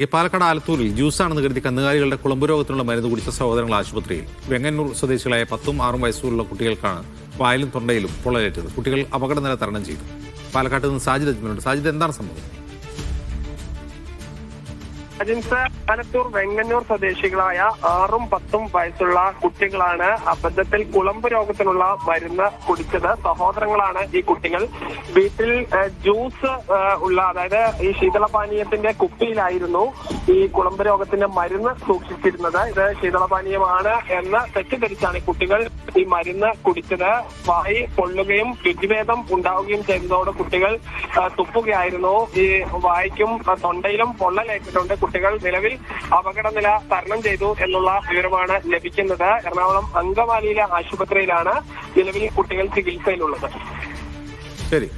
ഈ പാലക്കാട് ആലത്തൂരിൽ ജ്യൂസാണെന്ന് കരുതി കന്നുകാലികളുടെ കുളമ്പ് രോഗത്തിനുള്ള മരുന്ന് കുടിച്ച സഹോദരങ്ങൾ ആശുപത്രിയിൽ. വെങ്ങന്നൂർ സ്വദേശികളായ 10ഉം 6ഉം വയസ്സുള്ള കുട്ടികൾക്കാണ് വായിലും തൊണ്ടയിലും പൊള്ളലേറ്റത്. കുട്ടികൾ അപകടനില തരണം ചെയ്തു. പാലക്കാട്ട് നിന്ന് സാജിദ് എത്തുന്നുണ്ട്. സാജിദ്, എന്താണ് സംഭവം? ആലത്തൂർ വെങ്ങന്നൂർ സ്വദേശികളായ 6ഉം 10ഉം വയസ്സുള്ള കുട്ടികളാണ് അബദ്ധത്തിൽ കുളമ്പ് രോഗത്തിനുള്ള മരുന്ന് കുടിച്ചത്. സഹോദരങ്ങളാണ് ഈ കുട്ടികൾ. വീട്ടിൽ ജ്യൂസ് ഉള്ള, അതായത് ഈ ശീതളപാനീയത്തിന്റെ കുപ്പിയിലായിരുന്നു ഈ കുളമ്പ് രോഗത്തിന്റെ മരുന്ന് സൂക്ഷിച്ചിരുന്നത്. ഇത് ശീതളപാനീയമാണ് എന്ന് തെറ്റിദ്ധരിച്ചാണ് ഈ കുട്ടികൾ ഈ മരുന്ന് കുടിച്ചത്. വായി പൊള്ളുകയും രുചിഭേദം ഉണ്ടാവുകയും ചെയ്തതോടെ കുട്ടികൾ തുപ്പുകയായിരുന്നു. ഈ വായിക്കും തൊണ്ടയിലും പൊള്ളലേറ്റിട്ടുണ്ട്. കുട്ടികൾ നിലവിൽ അപകടനില തരണം ചെയ്തു എന്നുള്ള വിവരമാണ് ലഭിക്കുന്നത്. എറണാകുളം അങ്കമാലിയിലെ ആശുപത്രിയിലാണ് നിലവിൽ കുട്ടികൾ ചികിത്സയിലുള്ളത്. ശരി.